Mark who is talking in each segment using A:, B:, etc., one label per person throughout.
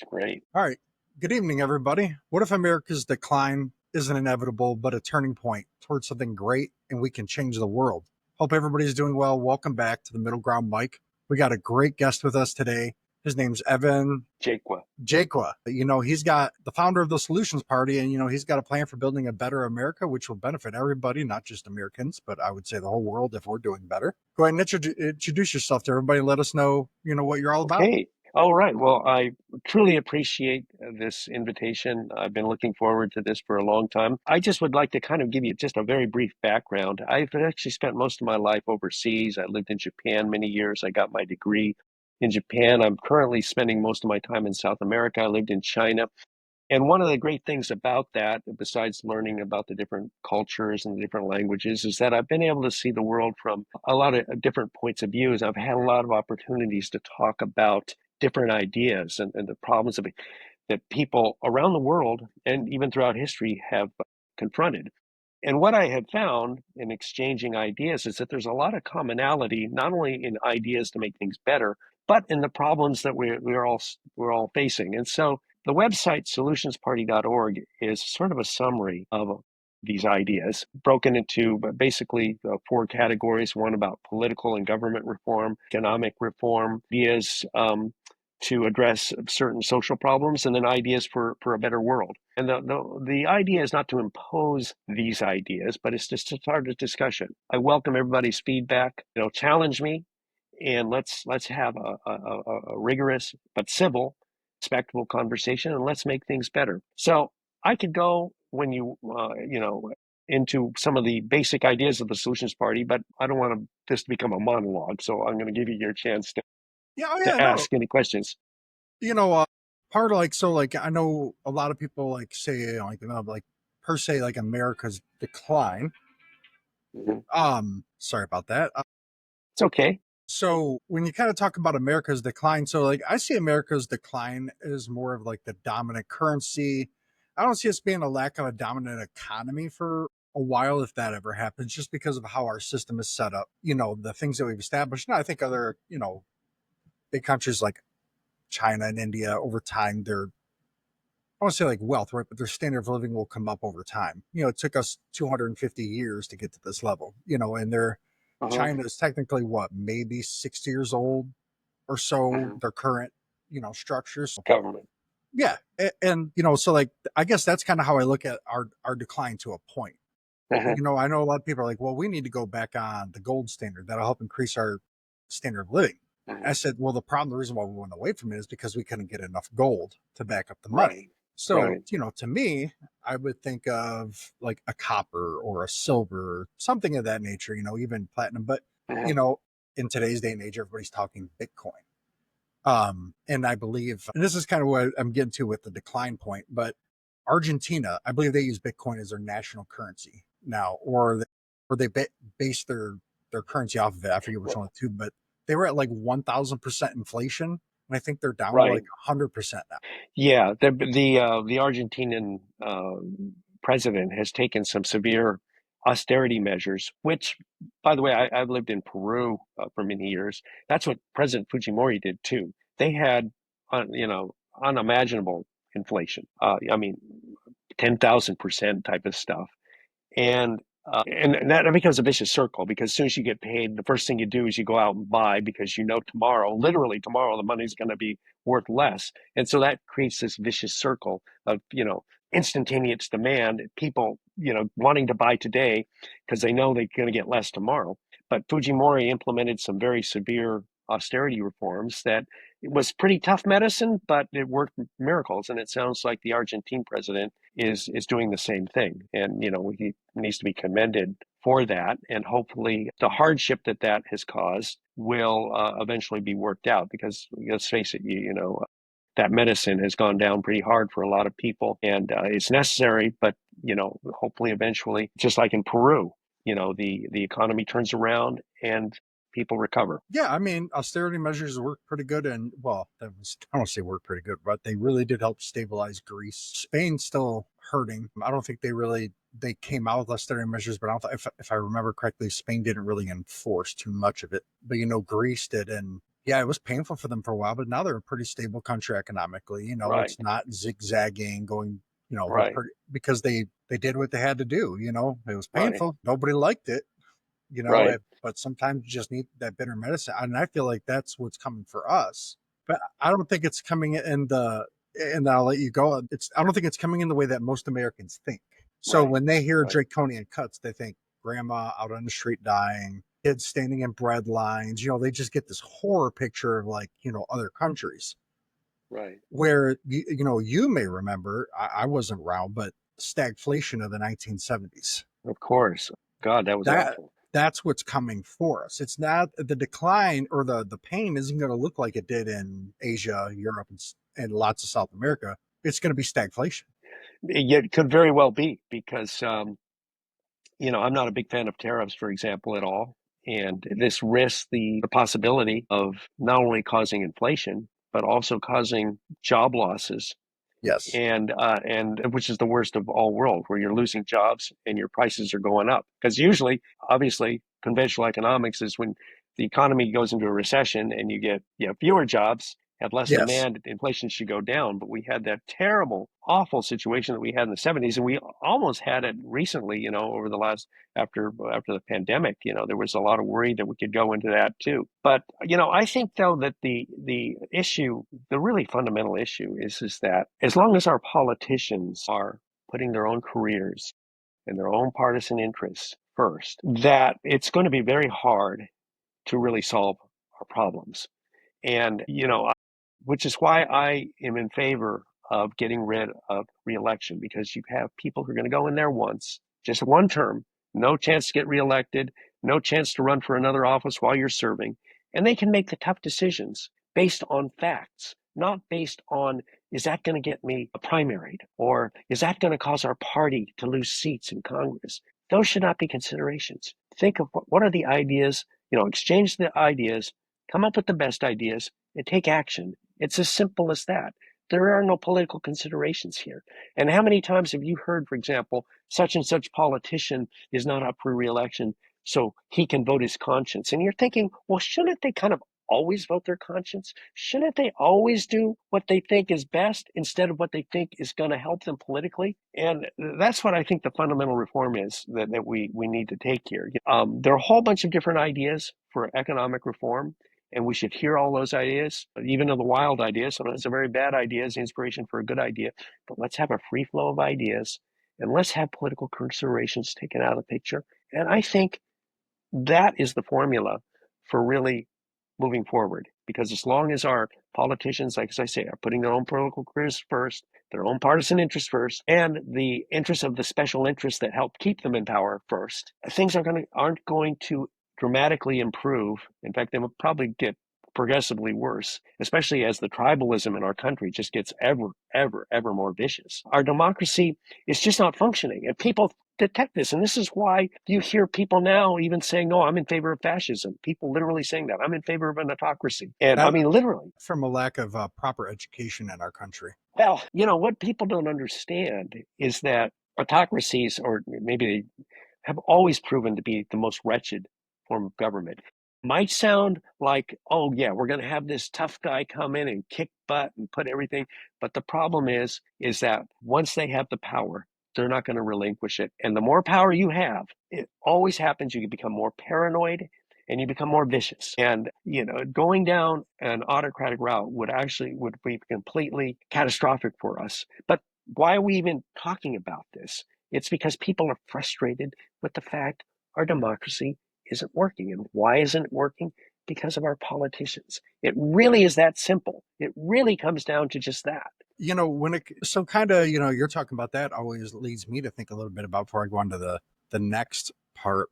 A: Great.
B: All right. Good evening, everybody. What if America's decline isn't inevitable, but a turning point towards something great and we can change the world? Hope everybody's doing well. Welcome back to the Middle Ground Mike. We got a great guest with us today. His name's Evan
A: Jaqua.
B: Jaqua. He's got the founder of the Solutions Party, and, he's got a plan for building a better America, which will benefit everybody, not just Americans, but I would say the whole world if we're doing better. Go ahead and introduce yourself to everybody. Let us know, what you're all about.
A: Okay. All right. Well, I truly appreciate this invitation. I've been looking forward to this for a long time. I just would like to kind of give you just a very brief background. I've actually spent most of my life overseas. I lived in Japan many years. I got my degree in Japan. I'm currently spending most of my time in South America. I lived in China. And one of the great things about that, besides learning about the different cultures and the different languages, is that I've been able to see the world from a lot of different points of views. I've had a lot of opportunities to talk about different ideas and the problems that people around the world and even throughout history have confronted. And what I have found in exchanging ideas is that there's a lot of commonality, not only in ideas to make things better, but in the problems that we're all facing. And so the website solutionsparty.org is sort of a summary of these ideas, broken into basically four categories: one about political and government reform, economic reform, ideas to address certain social problems, and then ideas for a better world. And the idea is not to impose these ideas, but it's just to start a discussion. I welcome everybody's feedback. Challenge me, and let's have a rigorous but civil, respectful conversation, and let's make things better. So I could go when into some of the basic ideas of the Solutions Party, but I don't want this to become a monologue. So I'm going to give you your chance to
B: Yeah, oh yeah,
A: to
B: no.
A: ask any questions.
B: you know, uh, Part of I know a lot of people say per se like America's decline.
A: Mhm.
B: Sorry about that.
A: It's okay.
B: So when you kind of talk about America's decline, so like I see America's decline as more of like the dominant currency. I don't see us being a lack of a dominant economy for a while if that ever happens, just because of how our system is set up. The things that we've established. And I think other, big countries like China and India over time, I want to say like wealth, right? But their standard of living will come up over time. It took us 250 years to get to this level, and
A: Uh-huh.
B: China is technically what, maybe 60 years old or so,
A: Mhm.
B: their current, structures.
A: Government.
B: Yeah. And, so like, I guess that's kind of how I look at our decline to a point.
A: Uh-huh.
B: I know a lot of people are like, well, we need to go back on the gold standard. That'll help increase our standard of living. I
A: Mhm.
B: said, well, the reason why we went away from it is because we couldn't get enough gold to back up the money.
A: Right.
B: So,
A: Right.
B: to me, I would think of like a copper or a silver, something of that nature, even platinum. But, you
A: Uh-huh.
B: know, in today's day and age, everybody's talking Bitcoin. And I believe, and this is kind of what I'm getting to with the decline point, but Argentina, I believe they use Bitcoin as their national currency now, or they base their currency off of it. I forget which one of the two, but they were at like 1,000% inflation, and I think they're down to like
A: Right.
B: 100% now.
A: Yeah. The Argentinian president has taken some severe austerity measures, which, by the way, I've lived in Peru for many years. That's what President Fujimori did too. They had, unimaginable inflation. I mean, 10,000% type of stuff. And that becomes a vicious circle, because as soon as you get paid, the first thing you do is you go out and buy, because tomorrow, literally tomorrow, the money's going to be worth less. And so that creates this vicious circle of, instantaneous demand, people, wanting to buy today because they know they're going to get less tomorrow. But Fujimori implemented some very severe austerity reforms that it was pretty tough medicine, but it worked miracles. And it sounds like the Argentine president is doing the same thing. And, he needs to be commended for that. And hopefully the hardship that has caused will eventually be worked out, because let's face it, that medicine has gone down pretty hard for a lot of people, and it's necessary. But hopefully, eventually, just like in Peru, the economy turns around and people recover.
B: Yeah, I mean, austerity measures work pretty good, and well, I don't say work pretty good, but they really did help stabilize Greece. Spain's still hurting. I don't think they came out with austerity measures, but I don't if I remember correctly, Spain didn't really enforce too much of it. But Greece did, and Yeah, it was painful for them for a while, but now they're a pretty stable country economically.
A: Right,
B: It's not zigzagging, going, they're
A: right,
B: pretty because they did what they had to do. It was
A: right,
B: painful. Nobody liked it,
A: right.
B: but sometimes you just need that bitter medicine. And I feel like that's what's coming for us. But I don't think it's coming in and I'll let you go. I don't think it's coming in the way that most Americans think. So
A: Right,
B: when they hear
A: right,
B: draconian cuts, they think grandma out on the street dying, kids standing in bread lines. They just get this horror picture of like, other countries
A: right.
B: where, you may remember, I wasn't around, but stagflation of the 1970s.
A: Of course. God, that was
B: That
A: awful.
B: that's what's coming for us. It's not the decline or the pain isn't going to look like it did in Asia, Europe, and lots of South America. It's going to be stagflation.
A: It could very well be because I'm not a big fan of tariffs, for example, at all. And this risks the possibility of not only causing inflation, but also causing job losses
B: Yes.
A: and which is the worst of all worlds, where you're losing jobs and your prices are going up. Because usually, obviously, conventional economics is when the economy goes into a recession and you have fewer jobs, have less
B: Yes.
A: demand, inflation should go down. But we had that terrible, awful situation that we had in the 70s, and we almost had it recently. Over the last after the pandemic, there was a lot of worry that we could go into that too. But I think though that the issue, the really fundamental issue is that as long as our politicians are putting their own careers and their own partisan interests first, that it's going to be very hard to really solve our problems. And, which is why I am in favor of getting rid of reelection, because you have people who are going to go in there once, just one term, no chance to get reelected, no chance to run for another office while you're serving. And they can make the tough decisions based on facts, not based on, is that going to get me a primary, or is that going to cause our party to lose seats in Congress? Those should not be considerations. Think of what are the ideas, exchange the ideas, come up with the best ideas, and take action. It's as simple as that. There are no political considerations here. And how many times have you heard, for example, such and such politician is not up for reelection, so he can vote his conscience? And you're thinking, well, shouldn't they kind of always vote their conscience? Shouldn't they always do what they think is best instead of what they think is going to help them politically? And that's what I think the fundamental reform is that we need to take here. There are a whole bunch of different ideas for economic reform, and we should hear all those ideas, even though the wild ideas. Sometimes they're very bad ideas, inspiration for a good idea. But let's have a free flow of ideas, and let's have political considerations taken out of the picture. And I think that is the formula for really moving forward. Because as long as our politicians, like as I say, are putting their own political careers first, their own partisan interests first, and the interests of the special interests that help keep them in power first, things aren't going to dramatically improve. In fact, they will probably get progressively worse, especially as the tribalism in our country just gets ever more vicious. Our democracy is just not functioning, and people detect this. And this is why you hear people now even saying, no, I'm in favor of fascism. People literally saying that. I'm in favor of an autocracy. And I
B: That
A: mean, literally.
B: from a lack of proper education in our country.
A: Well, what people don't understand is that autocracies, or maybe they have always proven to be the most wretched form of government. Might sound like, oh, yeah, we're going to have this tough guy come in and kick butt and put everything. But the problem is that once they have the power, they're not going to relinquish it. And the more power you have, it always happens. You become more paranoid and you become more vicious. And, going down an autocratic route would be completely catastrophic for us. But why are we even talking about this? It's because people are frustrated with the fact our democracy isn't working. And why isn't it working? Because of our politicians. It really is that simple. It really comes down to just that.
B: When it so kind of, you're talking about that always leads me to think a little bit about before I go on to the next part.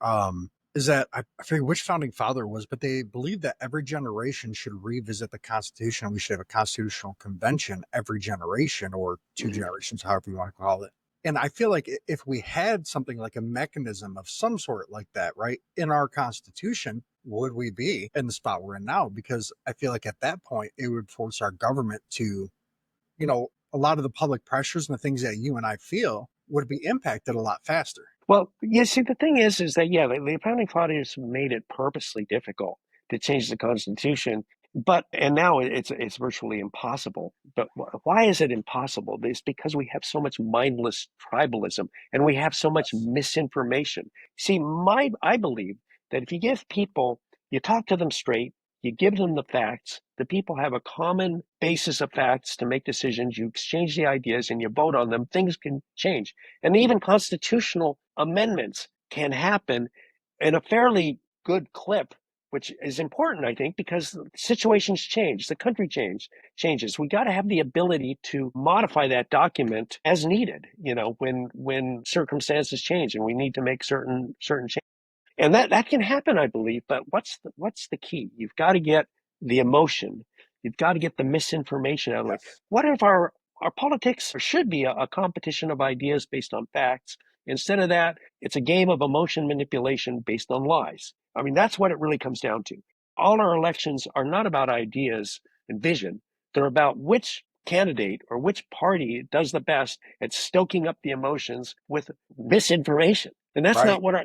B: Is that I forget which founding father it was, but they believe that every generation should revisit the Constitution. We should have a constitutional convention every generation or two
A: Mm-hmm.
B: generations, however you want to call it. And I feel like if we had something like a mechanism of some sort like that, right, in our Constitution, would we be in the spot we're in now? Because I feel like at that point, it would force our government to, a lot of the public pressures and the things that you and I feel would be impacted a lot faster.
A: Well, yeah, see, the thing is that, yeah, the founding fathers made it purposely difficult to change the Constitution and now it's virtually impossible. But why is it impossible? It's because we have so much mindless tribalism and we have so much
B: Yes.
A: misinformation. See, I believe that if you give people, you talk to them straight, you give them the facts, the people have a common basis of facts to make decisions, you exchange the ideas and you vote on them, things can change. And even constitutional amendments can happen in a fairly good clip, which is important, I think, because situations change, the country changes. We got to have the ability to modify that document as needed, when circumstances change and we need to make certain changes. And that can happen, I believe. But what's the key? You've got to get the emotion. You've got to get the misinformation out of the way.
B: Yes.
A: What if our politics should be a competition of ideas based on facts? Instead of that, it's a game of emotion manipulation based on lies. I mean, that's what it really comes down to. All our elections are not about ideas and vision. They're about which candidate or which party does the best at stoking up the emotions with misinformation. And that's
B: Right.
A: not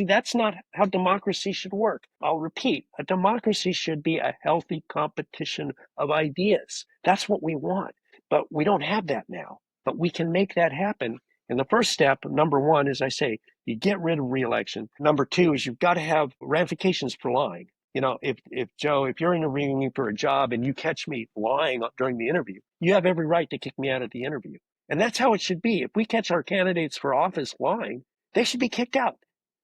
A: that's not how democracy should work. I'll repeat, a democracy should be a healthy competition of ideas. That's what we want. But we don't have that now. But we can make that happen. And the first step, number one, as I say, you get rid of reelection. Number two is you've got to have ramifications for lying. If Joe, if you're interviewing me for a job and you catch me lying during the interview, you have every right to kick me out of the interview. And that's how it should be. If we catch our candidates for office lying, they should be kicked out.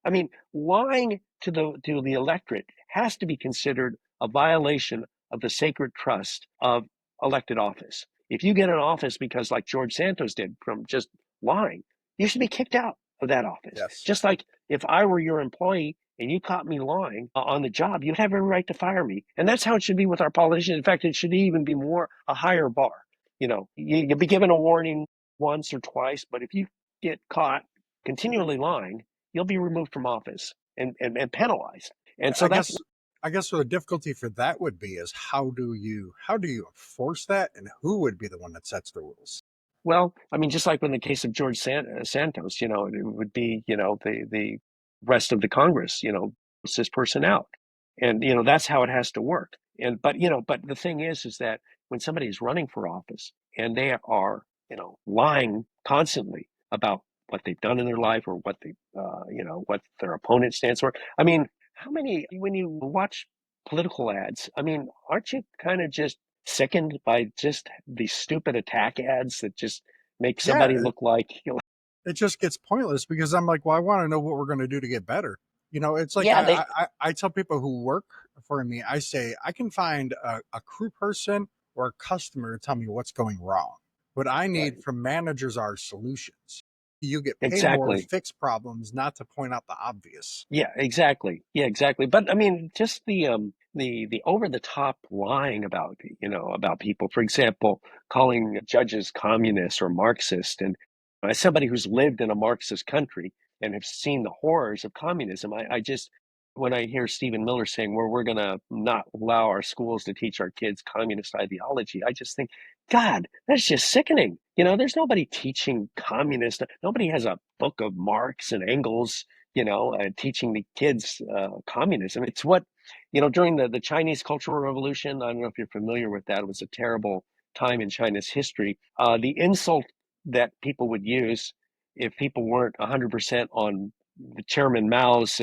A: I mean, lying to the electorate has to be considered a violation of the sacred trust of elected office. If you get an office because, like George Santos did, from just lying, you should be kicked out of that office.
B: Yes.
A: Just like if I were your employee and you caught me lying on the job, you'd have every right to fire me. And that's how it should be with our politicians. In fact, it should even be a higher bar. You'll be given a warning once or twice, but if you get caught continually lying, you'll be removed from office and penalized. And so
B: I
A: that's
B: guess I guess what the difficulty for that would be is how do you enforce that, and who would be the one that sets the rules?
A: Well, I mean, just like in the case of George Santos, it would be, the rest of the Congress, puts this person out. And, that's how it has to work. But the thing is that when somebody is running for office and they are, lying constantly about what they've done in their life or what their opponent stands for. I mean, when you watch political ads, I mean, aren't you kind of just sickened by just these stupid attack ads that just make
B: Yeah,
A: somebody look like,
B: it just gets pointless because I'm like, well, I want to know what we're going to do to get better. It's like
A: yeah,
B: I tell people who work for me, I say I can find a crew person or a customer to tell me what's going wrong. What I need
A: right,
B: from managers are solutions. You get paid more to
A: exactly.
B: fix problems, not to point out the obvious.
A: Yeah, exactly. Yeah, exactly. But I mean, just the over the top lying about people. For example, calling judges communists or Marxist. And as somebody who's lived in a Marxist country and have seen the horrors of communism, I just when I hear Stephen Miller saying we're going to not allow our schools to teach our kids communist ideology, I just think, God, that's just sickening. There's nobody teaching communist. Nobody has a book of Marx and Engels teaching the kids communism. It's what, during the Chinese Cultural Revolution, I don't know if you're familiar with that, it was a terrible time in China's history. The insult that people would use if people weren't 100% on the Chairman Mao's,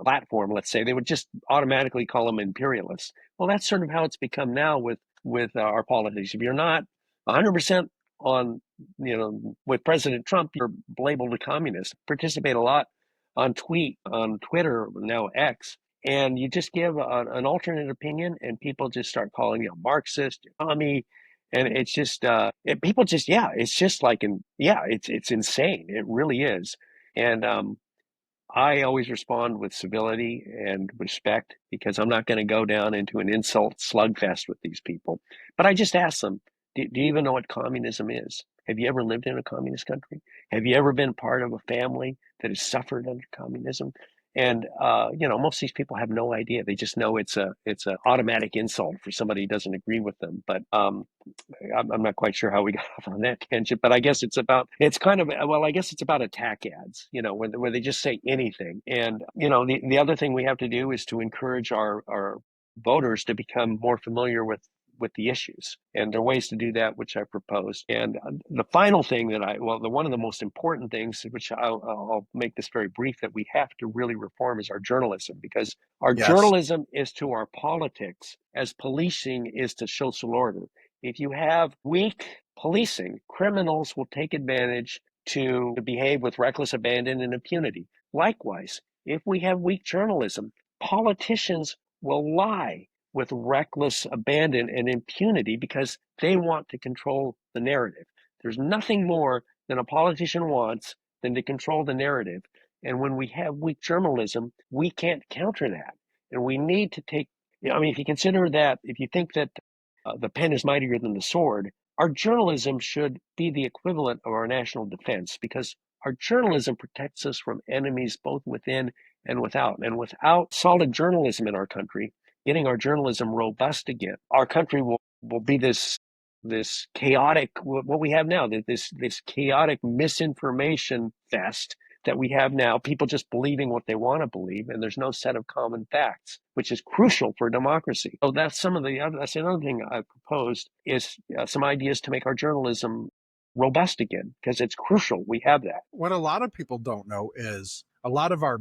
A: platform, let's say, they would just automatically call them imperialists. Well, that's sort of how it's become now with our politics. If you're not 100% on with President Trump, you're labeled a communist. Participate a lot on Twitter, now X, and you just give an alternate opinion, and people just start calling you a Marxist, commie, and it's just people just it's just like it's insane. It really is, and I always respond with civility and respect because I'm not going to go down into an insult slugfest with these people. But I just ask them, do you even know what communism is? Have you ever lived in a communist country? Have you ever been part of a family that has suffered under communism? And most of these people have no idea. They just know it's a automatic insult for somebody who doesn't agree with them. But I'm not quite sure how we got off on that tangent, but I guess it's kind of, well, I guess it's about attack ads, where they just say anything. And, the other thing we have to do is to encourage our voters to become more familiar with the issues. And there are ways to do that, which I proposed. And the final thing that one of the most important things, which I'll make this very brief, that we have to really reform is our journalism, because our
B: Yes.
A: journalism is to our politics as policing is to social order. If you have weak policing, criminals will take advantage to behave with reckless abandon and impunity. Likewise, if we have weak journalism, politicians will lie with reckless abandon and impunity because they want to control the narrative. There's nothing more than a politician wants than to control the narrative. And when we have weak journalism, we can't counter that. And we need to take, I mean, if you consider that, if you think that the pen is mightier than the sword, our journalism should be the equivalent of our national defense, because our journalism protects us from enemies both within and without. And without solid journalism in our country, getting our journalism robust again, our country will be this chaotic, what we have now, this chaotic misinformation fest that we have now, people just believing what they want to believe, and there's no set of common facts, which is crucial for democracy. So that's another thing I proposed, is some ideas to make our journalism robust again, because it's crucial we have that.
B: What a lot of people don't know is a lot of our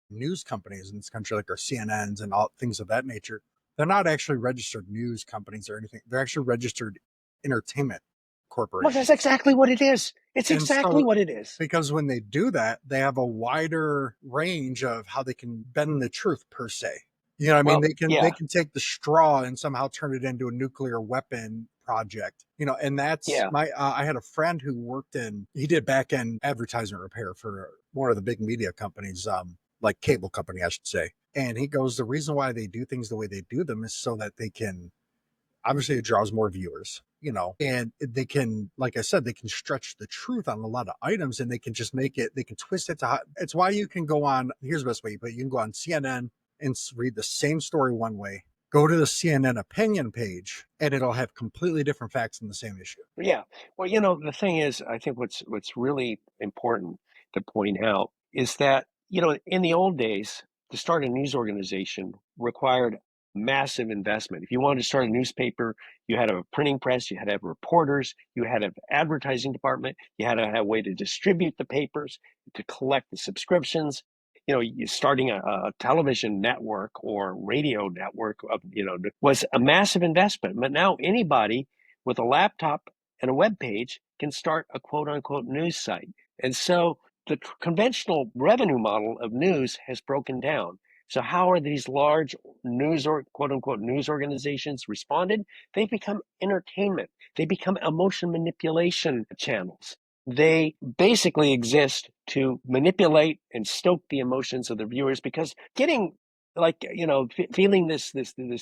B: news companies in this country, like our CNNs and all things of that nature, they're not actually registered news companies or anything. They're actually registered entertainment
A: Well, that's
B: corporations.
A: exactly what it is. It's
B: And
A: exactly
B: so,
A: what it is.
B: because when they do that, they have a wider range of how they can bend the truth per se. You know what I mean?
A: Well,
B: They
A: yeah,
B: can take the straw and somehow turn it into a nuclear weapon project. You know, and that's
A: yeah.
B: my I had a friend who worked in he did back end advertisement repair for one of the big media companies, like cable company, I should say. And he goes, the reason why they do things the way they do them is so that they can, obviously it draws more viewers, you know, and they can, like I said, they can stretch the truth on a lot of items, and they can just make it, they can twist it to, it's why you can go on, here's the best way, but you can go on CNN and read the same story one way, go to the CNN opinion page, and it'll have completely different facts on the same issue.
A: Yeah. Well, the thing is, I think what's really important to point out is that, in the old days, to start a news organization required massive investment. If you wanted to start a newspaper, you had to have a printing press, you had to have reporters, you had to have an advertising department, you had to have a way to distribute the papers, to collect the subscriptions. Starting a television network or radio network was a massive investment. But now anybody with a laptop and a web page can start a quote unquote news site. And so the conventional revenue model of news has broken down. So how are these large news or quote unquote news organizations responded? They become entertainment. They become emotion manipulation channels. They basically exist to manipulate and stoke the emotions of the viewers, because getting feeling this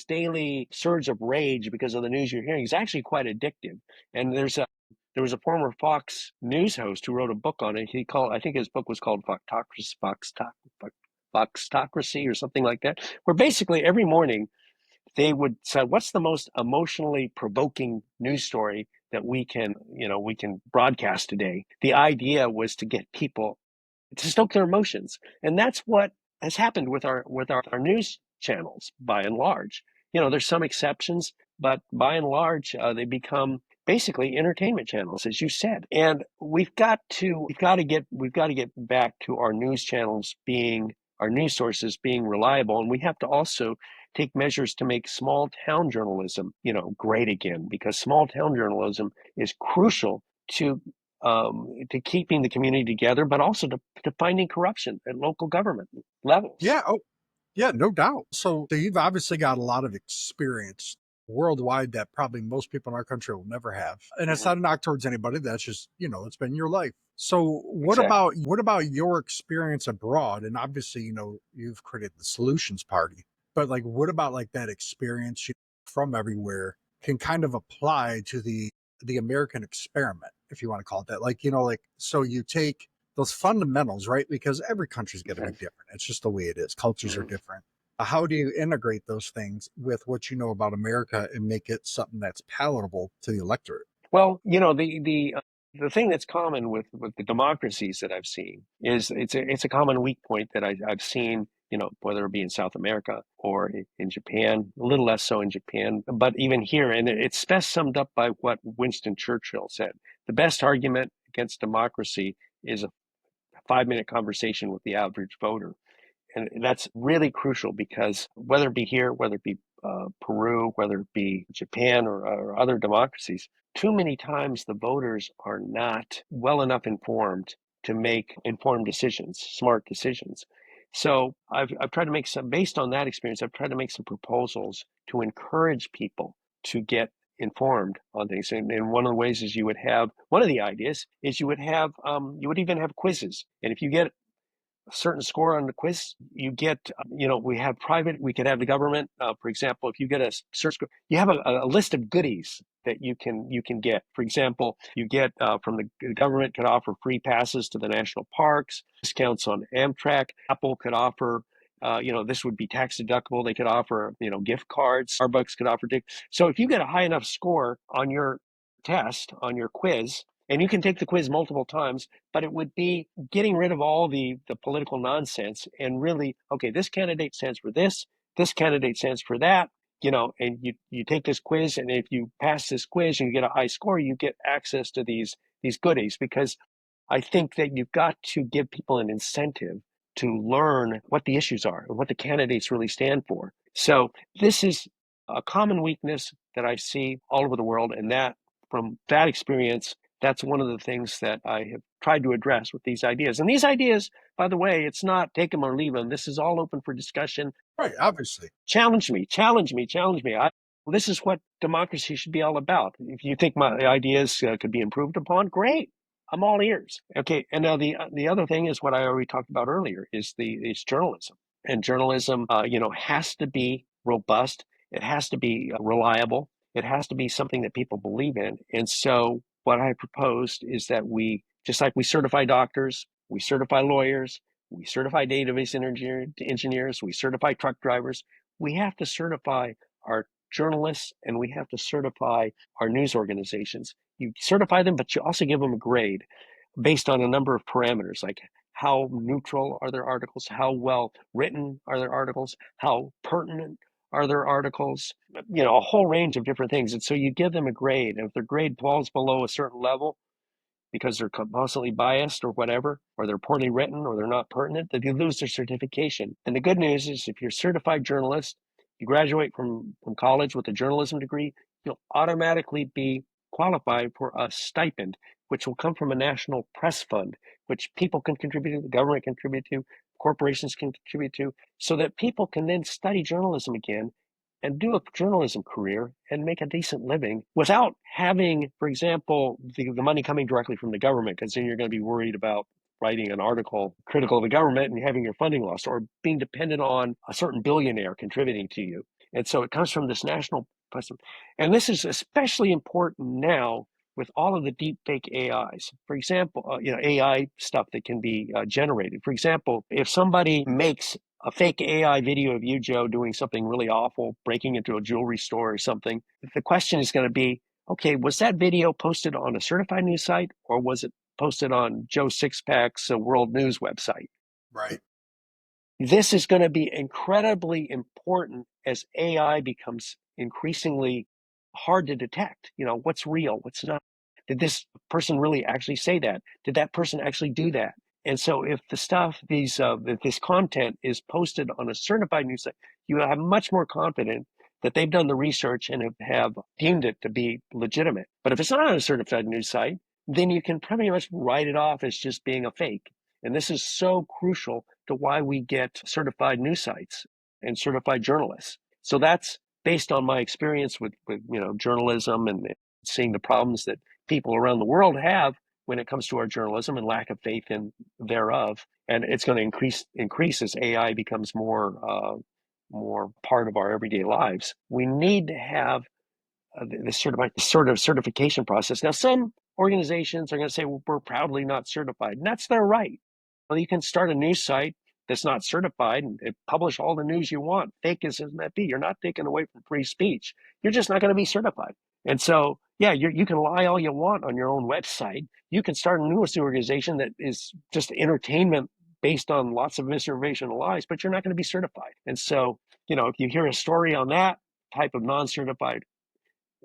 A: daily surge of rage because of the news you're hearing is actually quite addictive. And there was a former Fox News host who wrote a book on it. I think his book was called Foxtocracy or something like that, where basically every morning they would say, what's the most emotionally provoking news story that we can broadcast today? The idea was to get people to stoke their emotions. And that's what has happened with our news channels by and large. There's some exceptions, but by and large, they become basically entertainment channels, as you said. And we've got to get back to our news sources being reliable. And we have to also take measures to make small town journalism, great again, because small town journalism is crucial to keeping the community together, but also to finding corruption at local government levels.
B: Yeah. Oh, yeah, no doubt. So you've obviously got a lot of experience worldwide that probably most people in our country will never have. And it's
A: Mhm.
B: not a knock towards anybody. That's just, it's been your life. So
A: Exactly.
B: what about your experience abroad? And obviously, you've created the solutions party. But like what about like that experience from everywhere can kind of apply to the American experiment, if you want to call it that. Like, like so you take those fundamentals, right? Because every country's going to be
A: Mhm.
B: different. It's just the way it is. Cultures are
A: Mhm.
B: different. How do you integrate those things with what you know about America and make it something that's palatable to the electorate?
A: Well, the thing that's common with the democracies that I've seen is it's a common weak point that I've seen whether it be in South America or in Japan, a little less so in Japan, but even here. And it's best summed up by what Winston Churchill said. The best argument against democracy is a 5-minute conversation with the average voter. And that's really crucial because whether it be here, whether it be Peru, whether it be Japan or other democracies, too many times the voters are not well enough informed to make informed decisions, smart decisions. So I've tried to make some, based on that experience, I've tried to make some proposals to encourage people to get informed on things. And one of the ways is one of the ideas is you would even have quizzes. And if you get a certain score on the quiz, you get, we could have the government, for example, if you get a certain score, you have a list of goodies that you can get. For example, you get from the government could offer free passes to the national parks, discounts on Amtrak. Apple could offer, this would be tax deductible. They could offer, gift cards. Starbucks could offer. So if you get a high enough score on your test, on your quiz, and you can take the quiz multiple times, but it would be getting rid of all the political nonsense and really, okay, this candidate stands for this candidate stands for that, and you take this quiz, and if you pass this quiz and you get a high score, you get access to these goodies. Because I think that you've got to give people an incentive to learn what the issues are and what the candidates really stand for. So this is a common weakness that I see all over the world, and that from that experience, that's one of the things that I have tried to address with these ideas. And these ideas, by the way, it's not take them or leave them. This is all open for discussion.
B: Right, obviously.
A: Challenge me, challenge me, challenge me. This is what democracy should be all about. If you think my ideas could be improved upon, great. I'm all ears. Okay, and now the other thing is what I already talked about earlier is journalism. And journalism, has to be robust. It has to be reliable. It has to be something that people believe in. And so what I proposed is that just like we certify doctors, we certify lawyers, we certify database engineers, we certify truck drivers, we have to certify our journalists, and we have to certify our news organizations. You certify them, but you also give them a grade based on a number of parameters, like how neutral are their articles, how well written are their articles, how pertinent are their articles, a whole range of different things. And so you give them a grade. And if their grade falls below a certain level, because they're constantly biased or whatever, or they're poorly written or they're not pertinent, that they lose their certification. And the good news is if you're a certified journalist, you graduate from college with a journalism degree, you'll automatically be qualified for a stipend, which will come from a national press fund, which people can contribute to, the government can contribute to, corporations can contribute to, so that people can then study journalism again and do a journalism career and make a decent living without having, for example, the money coming directly from the government, because then you're going to be worried about writing an article critical of the government and having your funding lost, or being dependent on a certain billionaire contributing to you. And so it comes from this national person. And this is especially important now with all of the deep fake AIs. For example, AI stuff that can be generated. For example, if somebody makes a fake AI video of you, Joe, doing something really awful, breaking into a jewelry store or something, the question is going to be, okay, was that video posted on a certified news site, or was it posted on Joe Sixpack's World News website?
B: Right.
A: This is going to be incredibly important as AI becomes increasingly hard to detect. What's real, what's not. Did this person really actually say that? Did that person actually do that? And so if if this content is posted on a certified news site, you have much more confidence that they've done the research and have deemed it to be legitimate. But if it's not on a certified news site, then you can pretty much write it off as just being a fake. And this is so crucial to why we get certified news sites and certified journalists. So that's based on my experience with journalism and seeing the problems that people around the world have when it comes to our journalism and lack of faith in thereof. And it's going to increase as AI becomes more part of our everyday lives. We need to have this sort of certification process. Now, some organizations are going to say, well, we're proudly not certified, and that's their right. Well, you can start a news site that's not certified and publish all the news you want, fake as it may be. You're not taken away from free speech. You're just not going to be certified. And so, yeah, you can lie all you want on your own website. You can start a news organization that is just entertainment based on lots of misinformation and lies, but you're not going to be certified. And so, if you hear a story on that type of non-certified,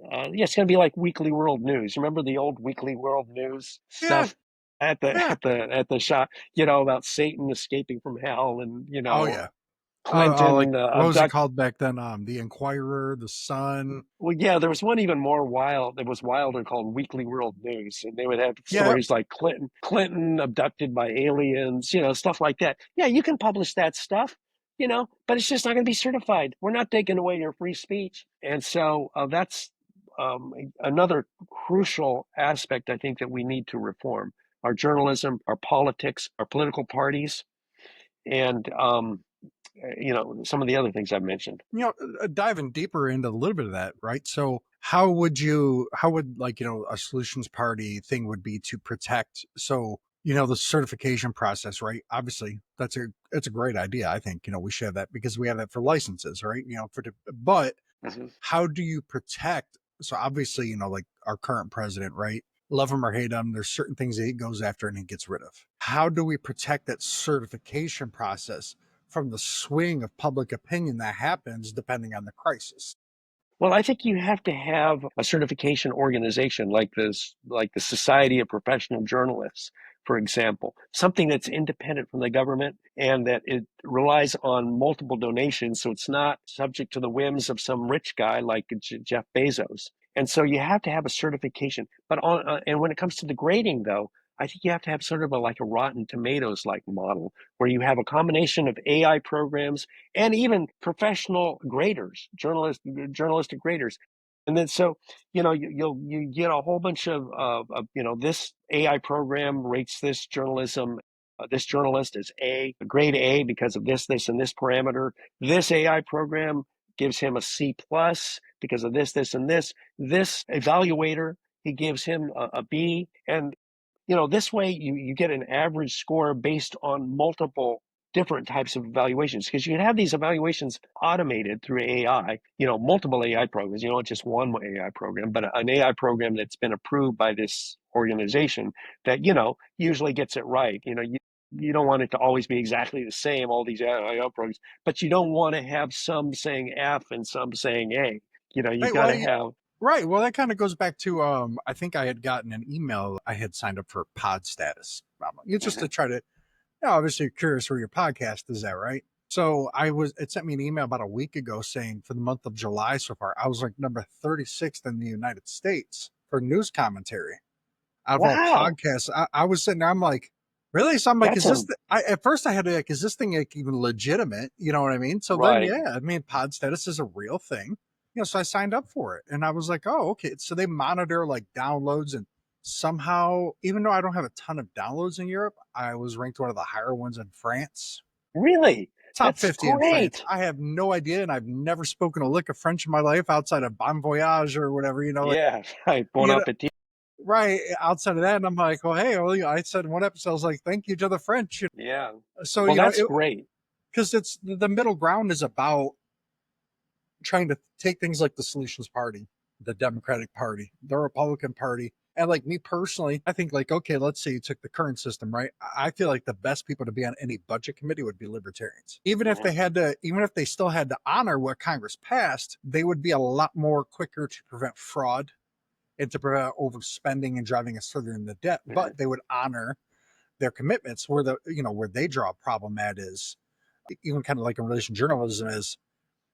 A: yeah, it's going to be like Weekly World News. Remember the old Weekly World News
B: Yeah,
A: stuff at the
B: yeah.
A: shop, about Satan escaping from hell, and
B: Oh yeah. Like
A: Clinton
B: what was it
A: abduct.
B: called back then? The Inquirer, the Sun.
A: Well, yeah, there was one even more wild. It was wilder called Weekly World News, and they would have
B: Yeah.
A: stories like Clinton abducted by aliens, stuff like that. Yeah, you can publish that stuff, but it's just not going to be certified. We're not taking away your free speech, and so that's another crucial aspect I think that we need to reform: our journalism, our politics, our political parties, and some of the other things I've mentioned.
B: Diving deeper into a little bit of that, right? So how would like, a solutions party thing would be to protect, so, the certification process, right? Obviously, it's a great idea. I think, we should have that because we have that for licenses, right? But
A: Mhm.
B: how do you protect? So obviously, like our current president, right? Love him or hate him, there's certain things that he goes after and he gets rid of. How do we protect that certification process from the swing of public opinion that happens depending on the crisis?
A: Well, I think you have to have a certification organization like this, like the Society of Professional Journalists, for example, something that's independent from the government and that it relies on multiple donations. So it's not subject to the whims of some rich guy like Jeff Bezos. And so you have to have a certification. And when it comes to the grading, though, I think you have to have sort of like a Rotten Tomatoes like model where you have a combination of AI programs and even professional graders, journalistic graders. And then so you get a whole bunch of this AI program rates this journalism. This journalist is grade A because of this, and this parameter. This AI program gives him a C plus because of this, and this. This evaluator, he gives him a B, and this way you get an average score based on multiple different types of evaluations because you can have these evaluations automated through AI, multiple AI programs, not just one AI program, but an AI program that's been approved by this organization that, usually gets it right. You don't want it to always be exactly the same, all these AI programs, but you don't want to have some saying F and some saying A. You
B: Right.
A: got
B: Well,
A: to have.
B: right. Well, that kind of goes back to I think I had gotten an email. I had signed up for pod status. It's just to
A: Mhm,
B: try to, obviously you're curious where your podcast is at, right? So it sent me an email about a week ago saying for the month of July so far, I was like number 36th in the United States for news commentary out of all
A: wow,
B: podcasts. I was sitting there, I'm like, really? So I'm like,
A: that's
B: is this,
A: a
B: at first I had to like, is this thing like even legitimate? You know what I mean? So then,
A: right.
B: yeah, I mean, pod status is a real thing. So I signed up for it and I was like, oh, okay. So they monitor like downloads, and somehow, even though I don't have a ton of downloads in Europe, I was ranked one of the higher ones in France.
A: Really?
B: Top
A: That's
B: 50 in France.
A: great.
B: I have no idea. And I've never spoken a lick of French in my life outside of Bon Voyage or whatever, like,
A: Yeah, right. Bon
B: you know,
A: appetit.
B: right outside of that. And I'm like, well, hey, well, I said in one episode, I was like, thank you to the French.
A: Yeah.
B: So,
A: Well, that's great.
B: because it's the middle ground is about trying to take things like the Solutions Party, the Democratic Party, the Republican Party. And like me personally, I think like, okay, let's say you took the current system, right? I feel like the best people to be on any budget committee would be libertarians.
A: Mhm,
B: Even if they still had to honor what Congress passed, they would be a lot more quicker to prevent fraud and to prevent overspending and driving us further into debt.
A: mhm,
B: But they would honor their commitments. Where they draw a problem at is even kind of like in relation journalism is,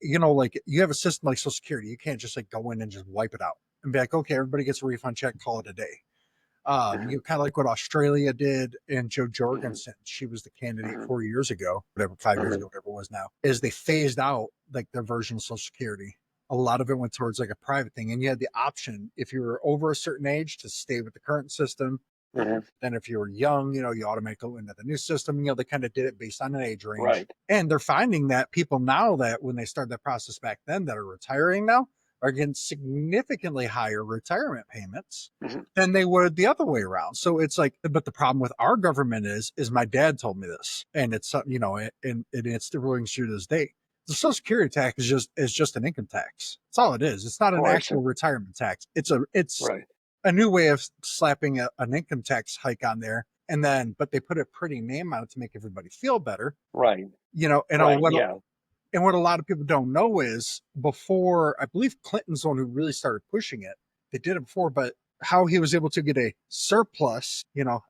B: like you have a system like Social Security, you can't just like go in and just wipe it out and be like, okay, everybody gets a refund check, call it a day.
A: mhm,
B: Kind of like what Australia did, and Joe
A: mhm,
B: Jorgensen, she was the candidate
A: mhm,
B: 4 years ago, whatever, 5 years ago,
A: mhm,
B: whatever it was now, is they phased out like their version of Social Security. A lot of it went towards like a private thing, and you had the option if you were over a certain age to stay with the current system.
A: mhm.
B: Then if you were young, you automatically go into the new system. They kind of did it based on an age range.
A: Right.
B: And they're finding that people now that when they started that process back then that are retiring now are getting significantly higher retirement payments
A: Mhm,
B: than they would the other way around. So it's like, but the problem with our government is my dad told me this, and it's and it's still rolling through this day. The Social Security tax is just an income tax. That's all it is. It's
A: of
B: not an
A: course.
B: actual retirement tax. It's
A: Right.
B: a new way of slapping an income tax hike on there and then but they put a pretty name on it to make everybody feel better.
A: Right.
B: You know, and
A: Right. Yeah.
B: what a lot of people don't know is before, I believe Clinton's the one who really started pushing it. They did it before, but how he was able to get a surplus,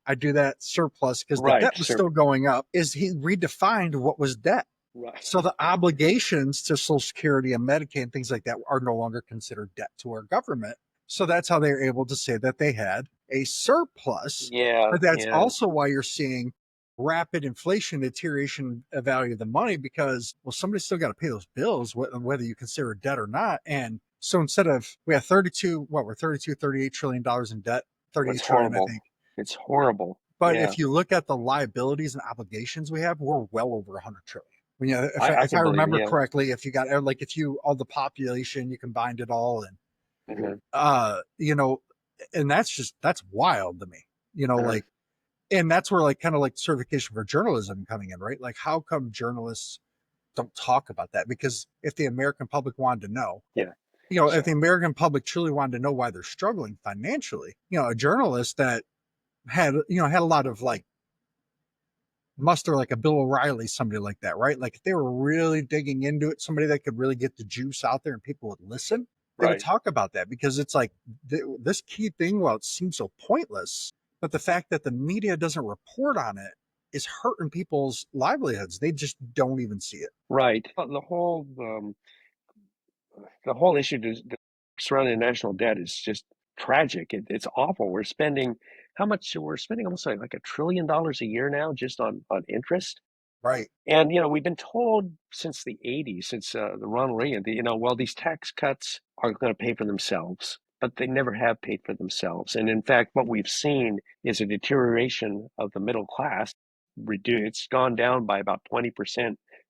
B: I do that surplus because the
A: Right.
B: debt was
A: Sure.
B: still going up, is he redefined what was debt. So
A: Right.
B: the obligations to Social Security and Medicaid and things like that are no longer considered debt to our government. So that's how they were able to say that they had a surplus.
A: Yeah.
B: But that's
A: Yeah.
B: also why you're seeing rapid inflation, deterioration of value of the money, because well, somebody's still got to pay those bills, whether you consider it debt or not. And so instead of we have 32, what we're 32, $38 trillion in debt,
A: It's
B: 38 trillion, I
A: horrible.
B: think.
A: It's horrible.
B: But
A: Yeah.
B: if you look at the liabilities and obligations we have, we're well over 100 trillion. When you,
A: I
B: if I
A: can believe it.
B: remember
A: Yeah.
B: correctly, if you got like if you all the population, you combined it all, and
A: Hmm.
B: uh, you know, and that's wild to me.
A: Uh,
B: Like, and that's where like kind of like certification for journalism coming in, right? Like, how come journalists don't talk about that? Because if the American public wanted to know,
A: yeah.
B: if
A: So
B: the American public truly wanted to know why they're struggling financially, a journalist that had a lot of like muster, like a Bill O'Reilly, somebody like that, right? Like if they were really digging into it, somebody that could really get the juice out there and people would listen, they would
A: right.
B: talk about that, because it's like this key thing, well, it seems so pointless, but the fact that the media doesn't report on it is hurting people's livelihoods. They just don't even see it.
A: Right. The whole issue surrounding the national debt is just tragic. It's awful. We're spending how much? We're spending almost like $1 trillion a year now just on interest.
B: Right.
A: And we've been told since the '80s, since the Ronald Reagan, that, well, these tax cuts are going to pay for themselves, but they never have paid for themselves. And in fact, what we've seen is a deterioration of the middle class. It's gone down by about 20%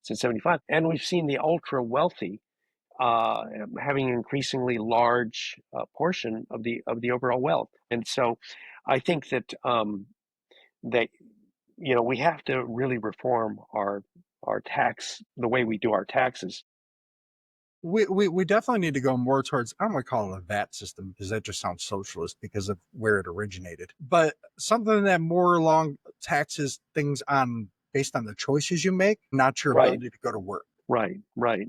A: since '75, and we've seen the ultra wealthy uh, having an increasingly large portion of the overall wealth. And so, I think that we have to really reform our tax, the way we do our taxes.
B: We definitely need to go more towards, I don't want to call it a VAT system because that just sounds socialist because of where it originated, but something that more along taxes things on based on the choices you make, not your
A: Right,
B: ability to go to work.
A: right, right.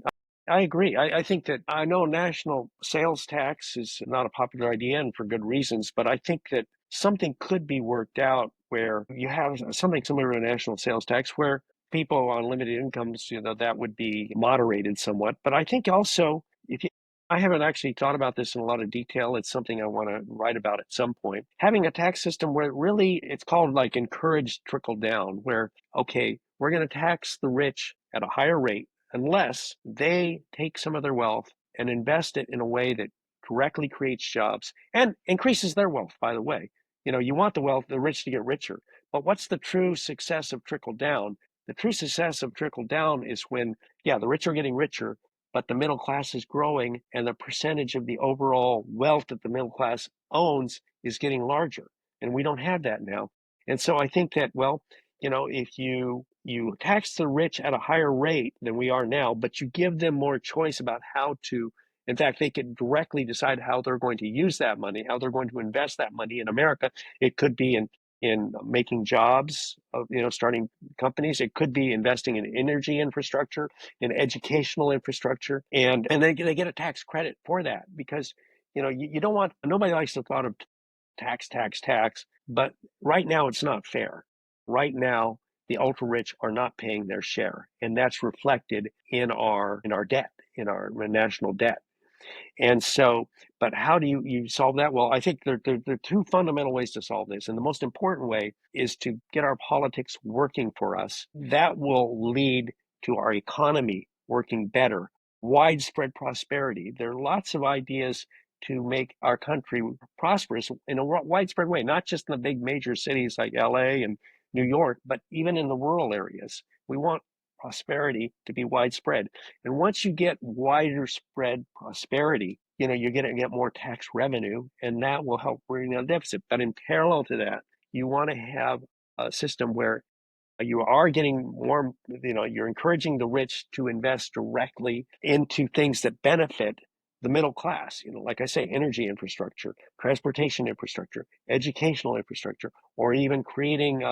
A: I agree. I think that I know national sales tax is not a popular idea and for good reasons, but I think that something could be worked out where you have something similar to a national sales tax where people on limited incomes, that would be moderated somewhat. But I think also, if you, I haven't actually thought about this in a lot of detail. It's something I want to write about at some point. Having a tax system where really it's called like encouraged trickle down, where, okay, we're going to tax the rich at a higher rate unless they take some of their wealth and invest it in a way that directly creates jobs and increases their wealth, by the way. You want the rich to get richer. But what's the true success of trickle down? The true success of trickle down is when, yeah, the rich are getting richer, but the middle class is growing and the percentage of the overall wealth that the middle class owns is getting larger. And we don't have that now. And so I think that, well, if you tax the rich at a higher rate than we are now, but you give them more choice about how to, in fact, they could directly decide how they're going to use that money, how they're going to invest that money in America. It could be in making jobs, starting companies. It could be investing in energy infrastructure, in educational infrastructure, and they get a tax credit for that because you don't want, nobody likes the thought of tax, tax, tax, but right now it's not fair. Right now, the ultra rich are not paying their share, and that's reflected in our debt, in our national debt. And so, but how do you solve that? Well, I think there are two fundamental ways to solve this. And the most important way is to get our politics working for us. That will lead to our economy working better, widespread prosperity. There are lots of ideas to make our country prosperous in a widespread way, not just in the big major cities like LA and New York, but even in the rural areas. We want prosperity to be widespread. And once you get wider spread prosperity, you're going to get more tax revenue, and that will help bring down the deficit. But in parallel to that, you want to have a system where you are getting more, you're encouraging the rich to invest directly into things that benefit the middle class, like I say, energy infrastructure, transportation infrastructure, educational infrastructure, or even creating,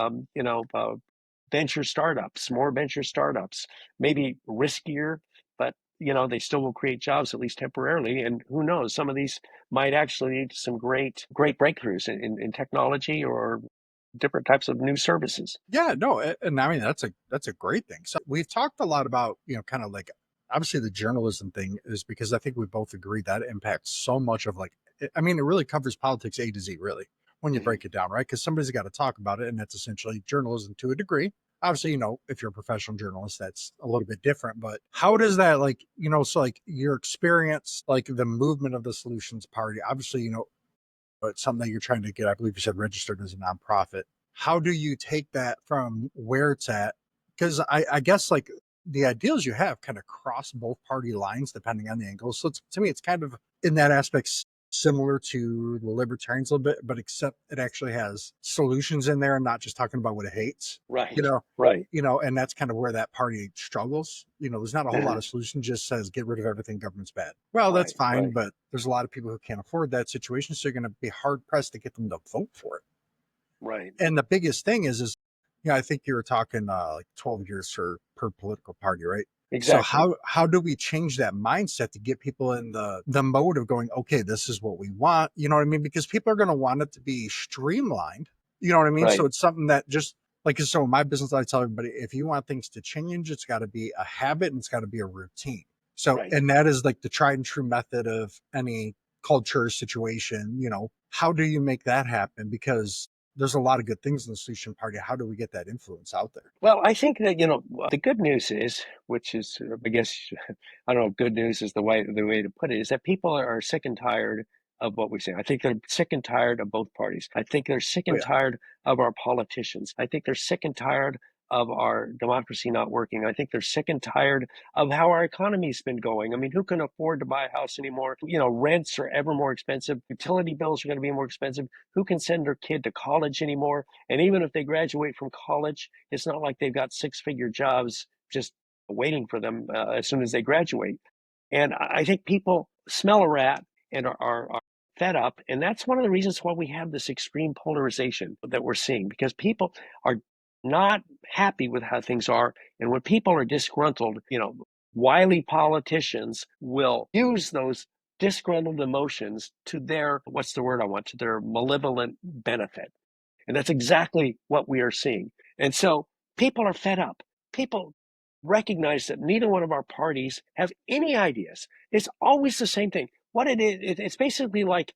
A: venture startups, more venture startups, maybe riskier, but they still will create jobs at least temporarily. And who knows, some of these might actually lead to some great breakthroughs in technology or different types of new services.
B: Yeah, no, and I mean that's a great thing. So we've talked a lot about, kind of like, obviously the journalism thing is because I think we both agree that impacts so much of, like, I mean, it really covers politics A to Z, really, when you
A: Mhm.
B: break it down, right? Because somebody's got to talk about it, and that's essentially journalism to a degree. Obviously, if you're a professional journalist, that's a little bit different. But how does that, like, so like your experience, like the movement of the Solutions Party, obviously, but something that you're trying to get, I believe you said, registered as a nonprofit. How do you take that from where it's at? Because I guess, like, the ideals you have kind of cross both party lines depending on the angle. So to me, it's kind of in that aspect similar to the libertarians a little bit, but except it actually has solutions in there and not just talking about what it hates. You
A: Right,
B: know,
A: right.
B: and that's kind of where that party struggles. There's not a whole lot
A: Uh-huh.
B: of solutions, just says get rid of everything, government's bad. Well, that's
A: Right,
B: fine,
A: right.
B: but there's a lot of people who can't afford that situation, so you're going to be hard pressed to get them to vote for it.
A: Right.
B: And the biggest thing is, I think you were talking like 12 years per political party, right? So
A: Exactly.
B: how do we change that mindset to get people in the mode of going, okay, this is what we want, you know what I mean? Because people are going to want it to be streamlined, you know what I mean? So
A: Right,
B: it's something that just, like, so in my business, I tell everybody, if you want things to change, it's got to be a habit and it's got to be a routine. So,
A: right.
B: and that is like the tried and true method of any culture situation. How do you make that happen? Because there's a lot of good things in the Solution Party. How do we get that influence out there?
A: Well, I think that, the good news is, which is, I guess, I don't know, good news is the way to put it, is that people are sick and tired of what we say. I think they're sick and tired of both parties. I think they're sick
B: Oh
A: and
B: yeah,
A: tired of our politicians. I think they're sick and tired of our democracy not working. I think they're sick and tired of how our economy's been going. I mean, who can afford to buy a house anymore? Rents are ever more expensive. Utility bills are going to be more expensive. Who can send their kid to college anymore? And even if they graduate from college, it's not like they've got six-figure jobs just waiting for them as soon as they graduate. And I think people smell a rat and are fed up. And that's one of the reasons why we have this extreme polarization that we're seeing, because people are not happy with how things are. And when people are disgruntled, wily politicians will use those disgruntled emotions to their, what's the word I want, to their malevolent benefit. And that's exactly what we are seeing. And so people are fed up. People recognize that neither one of our parties have any ideas. It's always the same thing. What it is, it's basically like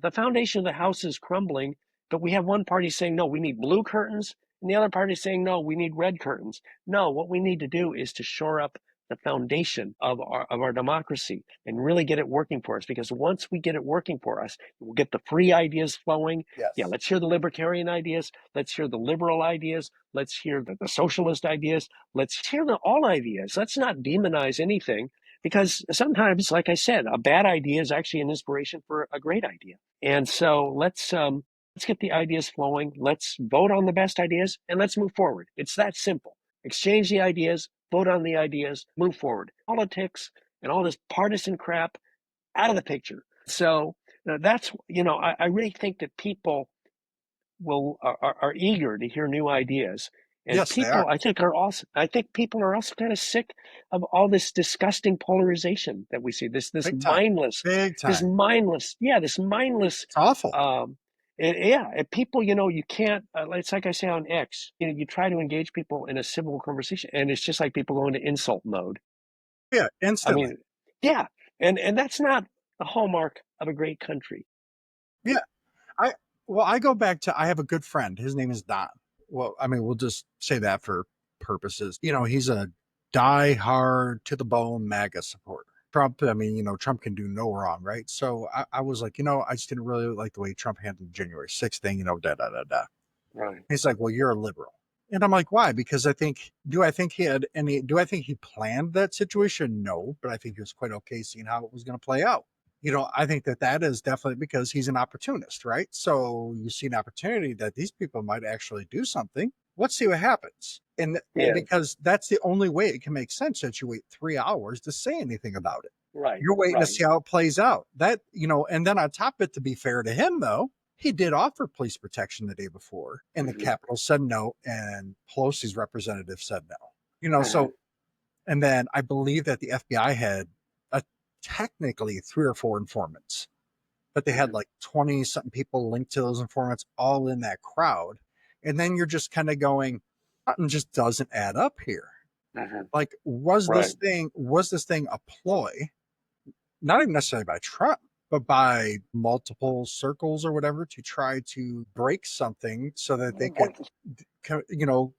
A: the foundation of the house is crumbling, but we have one party saying, no, we need blue curtains, and the other party saying, no, we need red curtains. No, what we need to do is to shore up the foundation of our democracy and really get it working for us. Because once we get it working for us, we'll get the free ideas flowing. Yeah,
B: yes,
A: let's hear the libertarian ideas. Let's hear the liberal ideas. Let's hear the socialist ideas. Let's hear all ideas. Let's not demonize anything, because sometimes, like I said, a bad idea is actually an inspiration for a great idea. And so let's get the ideas flowing. Let's vote on the best ideas and let's move forward. It's that simple. Exchange the ideas, vote on the ideas, move forward. Politics and all this partisan crap out of the picture. So that's, I really think that people are eager to hear new ideas. And
B: yes, they are,
A: I think people are also kind of sick of all this disgusting polarization that we see. This
B: big time,
A: mindless,
B: big time.
A: this mindless.
B: It's awful.
A: Um, and people, you can't. It's like I say on X. You try to engage people in a civil conversation, and it's just like people go into insult mode.
B: Yeah,
A: I
B: instantly.
A: mean, yeah, and that's not the hallmark of a great country.
B: Yeah, I well, I go back to, I have a good friend. His name is Don. Well, I mean, we'll just say that for purposes. He's a die hard to the bone MAGA supporter. Trump, I mean, Trump can do no wrong, right? So I was like, I just didn't really like the way Trump handled the January 6th thing, da da da da.
A: Right.
B: He's like, well, you're a liberal. And I'm like, why? Because do I think he planned that situation? No, but I think he was quite okay seeing how it was going to play out. I think that is definitely because he's an opportunist, right? So you see an opportunity that these people might actually do something. Let's see what happens. And
A: Yeah.
B: because that's the only way it can make sense, that you wait 3 hours to say anything about it.
A: Right,
B: You're waiting to
A: right.
B: see how it plays out. That, and then on top of it, to be fair to him, though, he did offer police protection the day before, and the
A: Hmm.
B: Capitol said no, and Pelosi's representative said no.
A: Hmm.
B: So, and then I believe that the FBI had a, technically 3 or 4 informants, but they had
A: Hmm.
B: like 20 something people linked to those informants all in that crowd. And then you're just kind of going, something just doesn't add up here.
A: Hmm.
B: Like,
A: Right.
B: was this thing a ploy, not even necessarily by Trump, but by multiple circles or whatever, to try to break something so that they could,
A: What?
B: you know,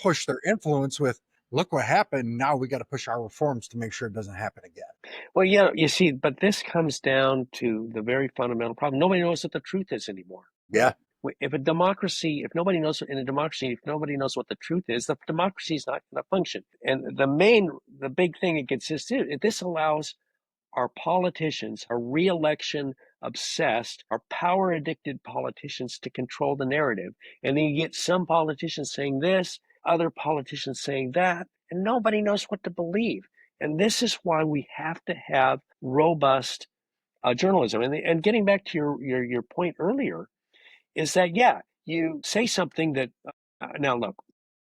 B: push their influence with, look what happened. Now we got to push our reforms to make sure it doesn't happen again.
A: Well, yeah, you see, but this comes down to the very fundamental problem. Nobody knows what the truth is anymore.
B: Yeah.
A: If a democracy, if nobody knows in a democracy, if nobody knows what the truth is, the democracy is not going to function. And the big thing it gets this allows our politicians, our reelection obsessed, our power addicted politicians to control the narrative. And then you get some politicians saying this, other politicians saying that, and nobody knows what to believe. And this is why we have to have robust journalism. And getting back to your point earlier, is that, yeah, you say something that, now look,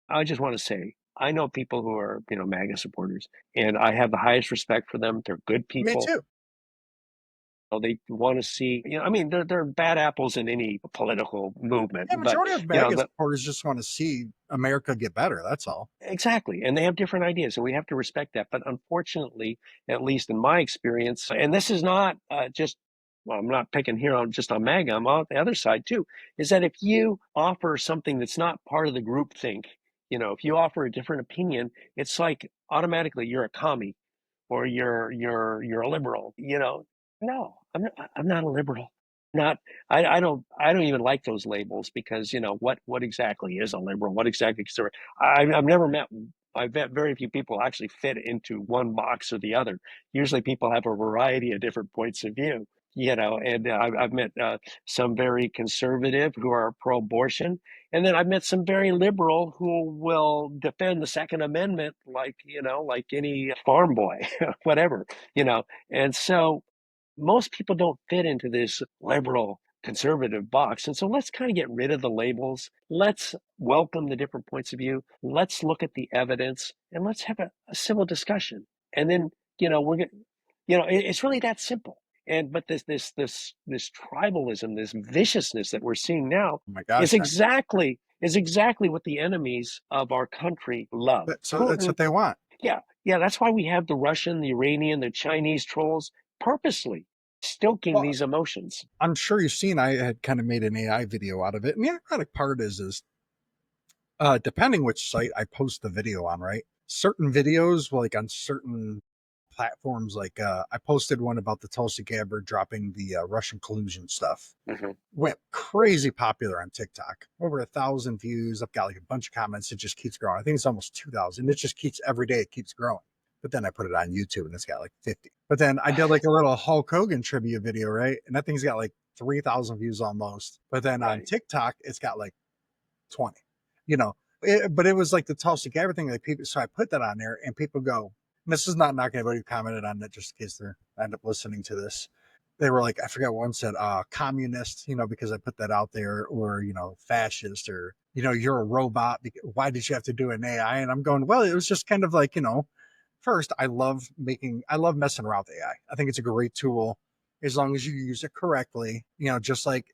A: I just want to say, I know people who are, MAGA supporters, and I have the highest respect for them. They're good
B: Me
A: people.
B: too.
A: They want to see, I mean, they're bad apples in any political movement,
B: Yeah,
A: but
B: majority of
A: you know,
B: MAGA
A: the,
B: supporters just want to see America get better. That's all.
A: exactly. And they have different ideas, and we have to respect that. But unfortunately, at least in my experience, and this is not just, well, I'm not picking here on just on MAGA, I'm on the other side too, is that if you offer something that's not part of the group think, if you offer a different opinion, it's like automatically you're a commie or you're a liberal. No, I'm not a liberal. Not I don't even like those labels because what exactly is a liberal? What exactly is there? I've met very few people actually fit into one box or the other. Usually people have a variety of different points of view. And I've met some very conservative who are pro-abortion, and then I've met some very liberal who will defend the Second Amendment like any farm boy, whatever, you know. And so most people don't fit into this liberal conservative box. And so let's kind of get rid of the labels. Let's welcome the different points of view. Let's look at the evidence and let's have a civil discussion. And then, we're going it's really that simple. But this tribalism, this viciousness that we're seeing now
B: Oh my
A: is
B: gosh.
A: exactly what the enemies of our country love.
B: That's
A: Putin,
B: what they want.
A: yeah, yeah, that's why we have the Russian, the Iranian, the Chinese trolls purposely stoking
B: Well,
A: these emotions.
B: I'm sure you've seen I had kind of made an AI video out of it. And the ironic part is depending which site I post the video on, right? Certain videos, like on certain platforms, like I posted one about the Tulsi Gabbard dropping the Russian collusion stuff.
A: Hmm.
B: Went crazy popular on TikTok. Over 1,000 views. I've got like a bunch of comments. It just keeps growing. I think it's almost 2,000. It just keeps every day. It keeps growing. But then I put it on YouTube and it's got like 50. But then I did like a little Hulk Hogan tribute video, right? And that thing's got like 3,000 views almost. But then on
A: Right.
B: TikTok, it's got like 20. You know, but it was like the Tulsi Gabbard thing. Like people, so I put that on there, and people go, and this is not knocking anybody who commented on it, just in case they end up listening to this. They were like, I forgot one said, communist, because I put that out there, or fascist, or you're a robot. Why did you have to do an AI? And I'm going, well, it was just kind of like, first, I love messing around with AI. I think it's a great tool as long as you use it correctly, just like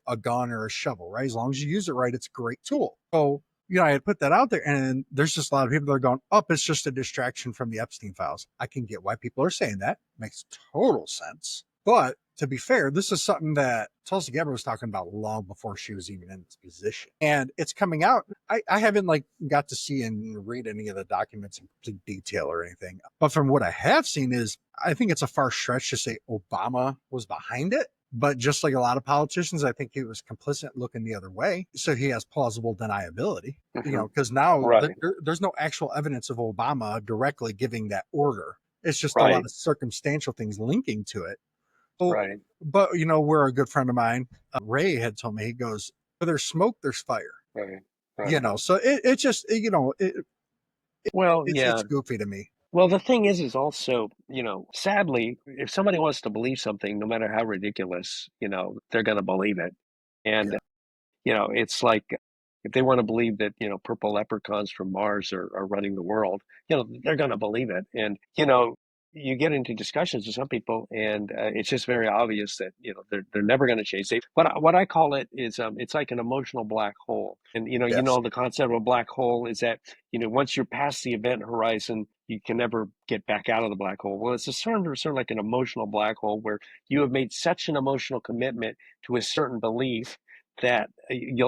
B: a gun or a shovel, right? As long as you use it right, it's a great tool. So, I had put that out there, and there's just a lot of people that are going, oh, it's just a distraction from the Epstein files. I can get why people are saying that. Makes total sense. But to be fair, this is something that Tulsi Gabbard was talking about long before she was even in this position. And it's coming out. I haven't like got to see and read any of the documents in complete detail or anything. But from what I have seen is I think it's a far stretch to say Obama was behind it. But just like a lot of politicians, I think he was complicit looking the other way. So he has plausible deniability,
A: Hmm.
B: because now
A: Right.
B: there's no actual evidence of Obama directly giving that order. It's just a lot
A: Right.
B: of circumstantial things linking to it. Well,
A: Right.
B: but where a good friend of mine, Ray, had told me, he goes, where there's smoke, there's fire.
A: Right. Right.
B: So it just,
A: Well,
B: it's
A: yeah.
B: goofy to me.
A: Well, the thing is also, sadly, if somebody wants to believe something, no matter how ridiculous, they're going to believe it. And
B: Yeah.
A: it's like if they want to believe that, purple leprechauns from Mars are running the world, they're going to believe it. And, you get into discussions with some people, and it's just very obvious that, they're never going to change. What I call it is, it's like an emotional black hole. And,
B: Yes.
A: the concept of a black hole is that, once you're past the event horizon, you can never get back out of the black hole. Well, it's a sort of like an emotional black hole where you have made such an emotional commitment to a certain belief that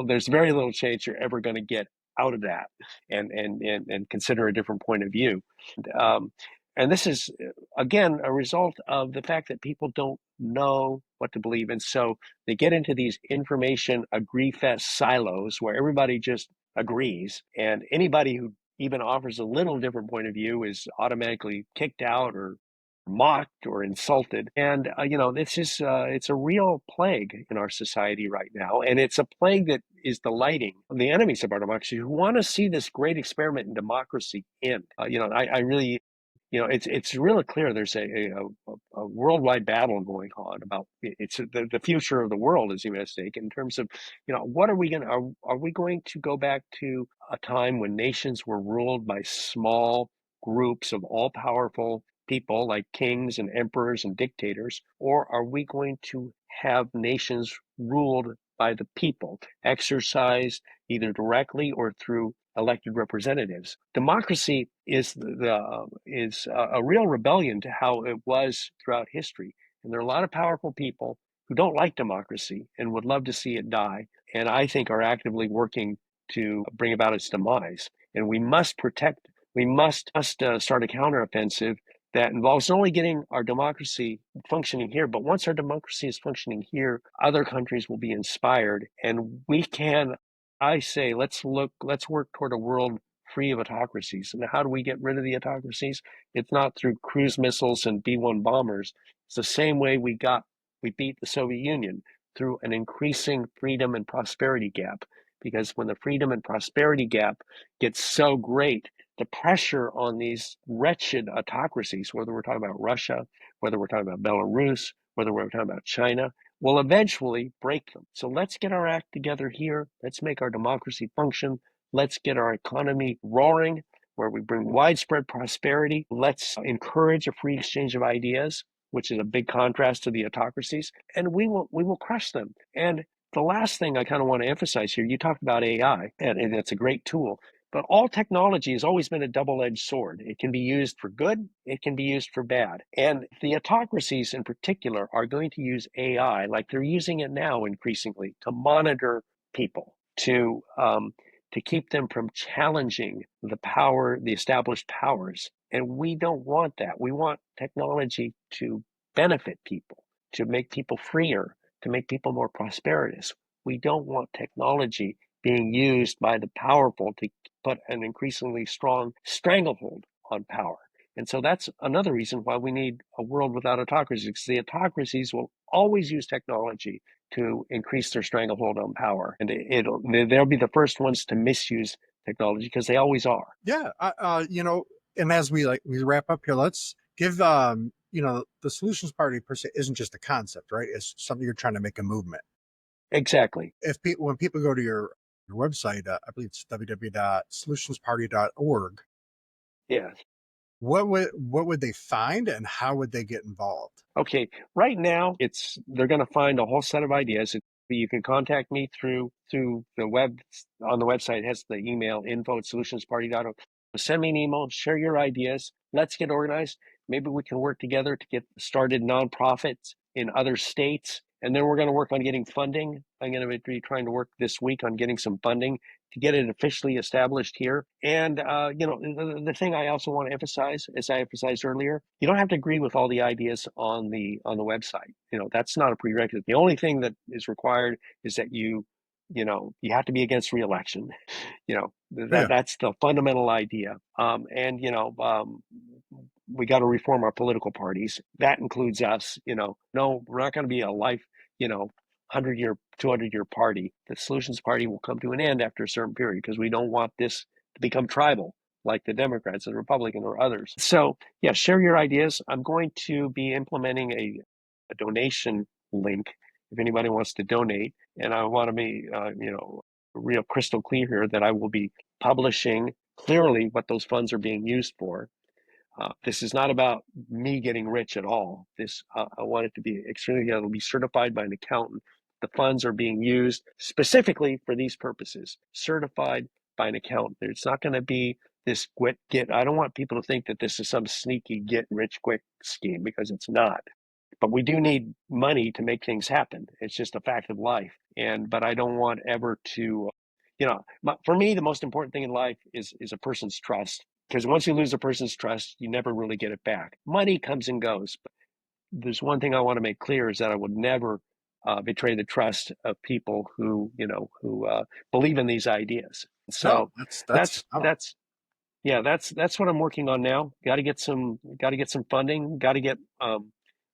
A: there's very little chance you're ever going to get out of that and consider a different point of view. Um, and this is again a result of the fact that people don't know what to believe, and so they get into these information agree fest silos where everybody just agrees, and anybody who even offers a little different point of view is automatically kicked out or mocked or insulted. And this is it's a real plague in our society right now, and it's a plague that is delighting the enemies of our democracy who want to see this great experiment in democracy end. I really, it's really clear there's a worldwide battle going on about it's the future of the world is even at stake in terms of what are we going to are we going to go back to a time when nations were ruled by small groups of all powerful people like kings and emperors and dictators, or are we going to have nations ruled by the people, exercised either directly or through elected representatives? Democracy is a real rebellion to how it was throughout history, and there are a lot of powerful people who don't like democracy and would love to see it die, and I think are actively working to bring about its demise. And we must protect. We must start a counteroffensive that involves not only getting our democracy functioning here, but once our democracy is functioning here, other countries will be inspired. And we can, I say, let's work toward a world free of autocracies. And how do we get rid of the autocracies? It's not through cruise missiles and B-1 bombers. It's the same way we beat the Soviet Union, through an increasing freedom and prosperity gap. Because when the freedom and prosperity gap gets so great, the pressure on these wretched autocracies, whether we're talking about Russia, whether we're talking about Belarus, whether we're talking about China, will eventually break them. So let's get our act together here. Let's make our democracy function. Let's get our economy roaring, where we bring widespread prosperity. Let's encourage a free exchange of ideas, which is a big contrast to the autocracies, and we will crush them. And the last thing I kind of want to emphasize here, you talked about AI, and it's a great tool. But all technology has always been a double-edged sword. It can be used for good, it can be used for bad. And the autocracies in particular are going to use AI, like they're using it now increasingly, to monitor people, to keep them from challenging the established powers. And we don't want that. We want technology to benefit people, to make people freer, to make people more prosperous. We don't want technology being used by the powerful to put an increasingly strong stranglehold on power. And so that's another reason why we need a world without autocracies, because the autocracies will always use technology to increase their stranglehold on power. And they'll be the first ones to misuse technology because they always are.
B: Yeah. And as we wrap up here, let's give the solutions party per se isn't just a concept, right? It's something you're trying to make a movement.
A: Exactly.
B: If when people go to your website, I believe it's www.solutionsparty.org.
A: Yes.
B: What would they find, and how would they get involved?
A: Okay, right now they're going to find a whole set of ideas. You can contact me through the web on the website. It has the email info@solutionsparty.org. Send me an email, share your ideas. Let's get organized. Maybe we can work together to get started nonprofits in other states. And then we're going to work on getting funding. I'm going to be trying to work this week on getting some funding to get it officially established here. And the thing I also want to emphasize, as I emphasized earlier, you don't have to agree with all the ideas on the website. That's not a prerequisite. The only thing that is required is that you have to be against reelection.
B: Yeah.
A: That's the fundamental idea. And we got to reform our political parties. That includes us. No, we're not going to be a 100-year, 200-year party. The Solutions Party will come to an end after a certain period because we don't want this to become tribal. like the Democrats, the Republican, or others. So yeah, share your ideas. I'm going to be implementing a donation link if anybody wants to donate, and I want to be real crystal clear here that I will be publishing clearly what those funds are being used for. This is not about me getting rich at all. I want it to be extremely, it'll be certified by an accountant. The funds are being used specifically for these purposes, certified by an accountant. It's not going to be this I don't want people to think that this is some sneaky get rich quick scheme, because it's not. But we do need money to make things happen. It's just a fact of life. But I don't want ever to, for me, the most important thing in life is a person's trust. Because once you lose a person's trust, you never really get it back. Money comes and goes. But there's one thing I want to make clear is that I would never betray the trust of people who believe in these ideas.
B: No,
A: So
B: that's
A: that's that's yeah, that's what I'm working on now. Got to get some funding. Got to get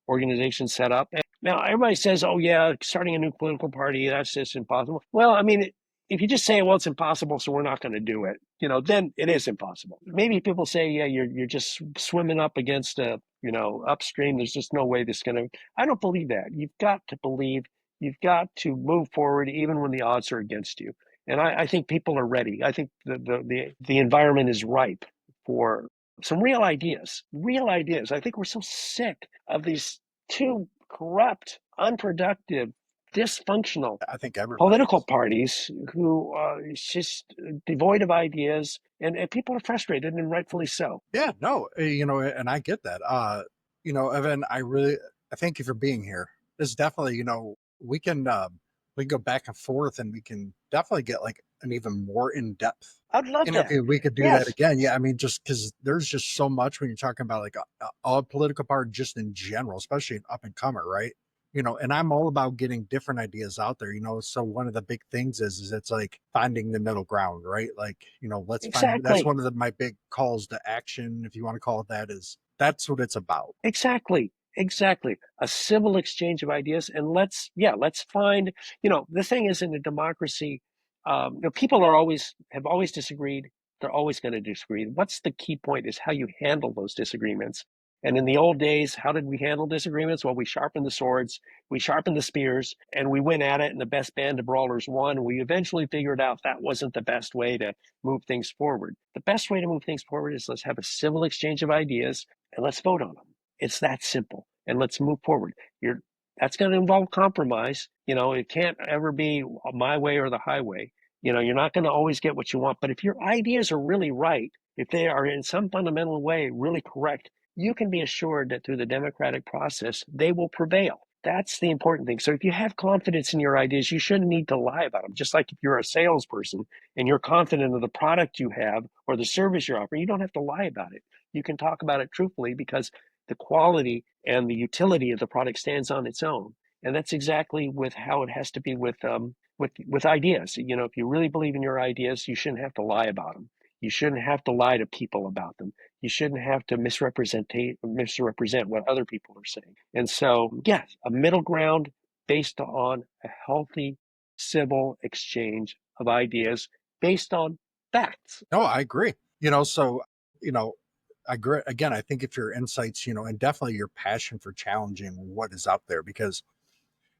A: organizations set up. And now everybody says, "Oh yeah, starting a new political party, that's just impossible." Well, I mean, if you just say, "Well, it's impossible, so we're not going to do it," then it is impossible. Maybe people say, "Yeah, you're just swimming up against upstream. There's just no way this is going to." I don't believe that. You've got to believe. You've got to move forward even when the odds are against you. And I think people are ready. I think the environment is ripe for some real ideas. Real ideas. I think we're so sick of these two corrupt, unproductive, dysfunctional
B: I think everybody
A: political
B: is.
A: parties who is just devoid of ideas, and people are frustrated, and rightfully so.
B: Yeah, no, and I get that. Evan, I thank you for being here. This is definitely, we can go back and forth, and we can definitely get like an even more in depth
A: I'd love that.
B: interview. We could do that
A: Yes,
B: again. Yeah, I mean, just because there's just so much when you're talking about like a political party, just in general, especially an up and comer, right? And I'm all about getting different ideas out there. So one of the big things is it's like finding the middle ground, right? Like, let's find that's
A: exactly.
B: one of my big calls to action, if you want to call it that, is that's what it's about.
A: Exactly. Exactly. A civil exchange of ideas. And let's find, the thing is, in a democracy, people have always disagreed. They're always going to disagree. What's the key point is how you handle those disagreements. And in the old days, how did we handle disagreements? Well, we sharpened the swords, we sharpened the spears, and we went at it, and the best band of brawlers won. We eventually figured out that wasn't the best way to move things forward. The best way to move things forward is let's have a civil exchange of ideas and let's vote on them. It's that simple. And let's move forward. That's going to involve compromise. It can't ever be my way or the highway. You're not going to always get what you want. But if your ideas are really right, if they are in some fundamental way really correct, you can be assured that through the democratic process, they will prevail. That's the important thing. So if you have confidence in your ideas, you shouldn't need to lie about them. Just like if you're a salesperson and you're confident of the product you have or the service you're offering, you don't have to lie about it. You can talk about it truthfully because the quality and the utility of the product stands on its own. And that's exactly with how it has to be with ideas. If you really believe in your ideas, you shouldn't have to lie about them. You shouldn't have to lie to people about them. You shouldn't have to misrepresent what other people are saying. And so, yes, a middle ground based on a healthy civil exchange of ideas based on facts.
B: No, I agree. You know, I agree. Again, I think if your insights, and definitely your passion for challenging what is out there, because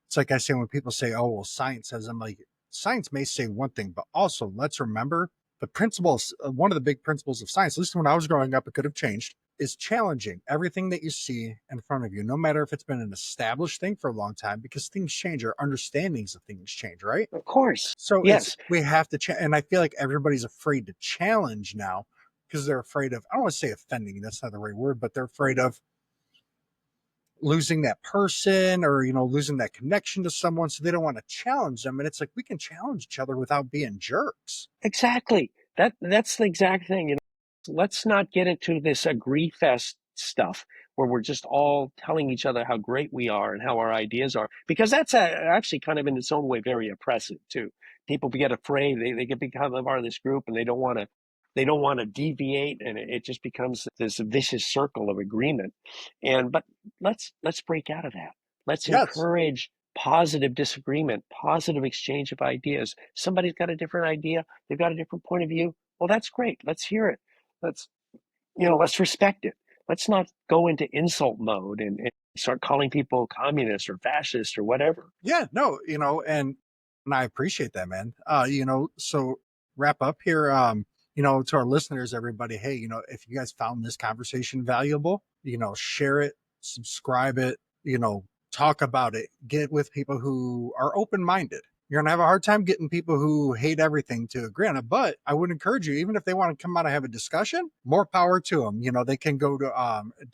B: it's like I say when people say, "Oh, well, science says," I'm like, science may say one thing, but also let's remember the principles. One of the big principles of science, at least when I was growing up, it could have changed, is challenging everything that you see in front of you, no matter if it's been an established thing for a long time, because things change, our understandings of things change, right?
A: Of course.
B: So
A: Yes,
B: we have to, and I feel like everybody's afraid to challenge now because they're afraid of, I don't want to say offending, that's not the right word, but they're afraid of losing that person or losing that connection to someone, so they don't want to challenge them. And it's like we can challenge each other without being jerks.
A: exactly. That's the exact thing. Let's not get into this agree fest stuff where we're just all telling each other how great we are and how our ideas are, because that's actually kind of in its own way very oppressive too. People get afraid, they get become a part of this group, and they don't want to deviate, and it just becomes this vicious circle of agreement. But let's break out of that. Let's
B: Yes.
A: encourage positive disagreement, positive exchange of ideas. Somebody's got a different idea, they've got a different point of view. Well, that's great. Let's hear it. Let's, let's respect it. Let's not go into insult mode and start calling people communist or fascist or whatever.
B: Yeah, no, and I appreciate that, man. So wrap up here. To our listeners, everybody, hey, if you guys found this conversation valuable, share it, subscribe it, talk about it, get with people who are open minded. You're gonna have a hard time getting people who hate everything to agree on it, but I would encourage you, even if they want to come out and have a discussion, more power to them. They can go to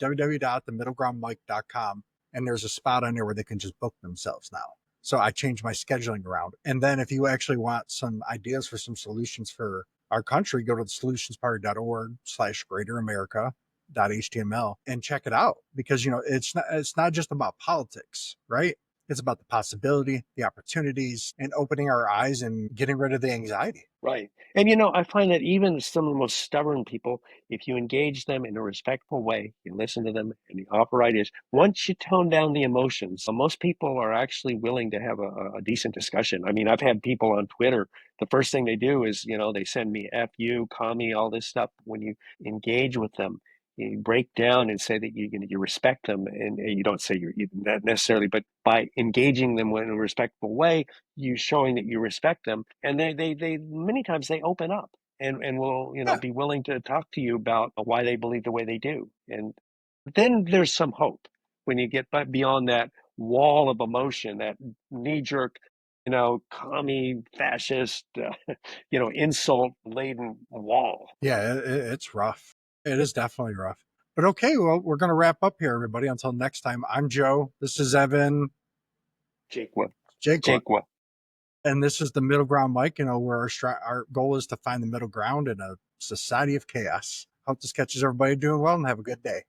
B: www.themiddlegroundmike.com, and there's a spot on there where they can just book themselves now. So I changed my scheduling around. And then if you actually want some ideas for some solutions for our country, go to the solutionsparty.org/greateramerica.html and check it out, because it's not just about politics, right? It's about the possibility, the opportunities, and opening our eyes and getting rid of the anxiety.
A: Right. And I find that even some of the most stubborn people, if you engage them in a respectful way, you listen to them and you offer ideas, once you tone down the emotions, most people are actually willing to have a decent discussion. I mean, I've had people on Twitter, the first thing they do is, they send me F you, commie, all this stuff. When you engage with them, you break down and say that you respect them, and you don't say you not necessarily, but by engaging them in a respectful way, you showing that you respect them, and they many times they open up and will
B: Yeah.
A: be willing to talk to you about why they believe the way they do, and then there's some hope when you get beyond that wall of emotion, that knee jerk, commie fascist, insult laden wall.
B: Yeah, it's rough. It is definitely rough. But okay, well, we're going to wrap up here, everybody. Until next time, I'm Joe. This is Evan
A: Jaqua,
B: Jaqua.
A: Jaqua.
B: And this is the middle ground, Mike. Where our goal is to find the middle ground in a society of chaos. Hope this catches everybody doing well, and have a good day.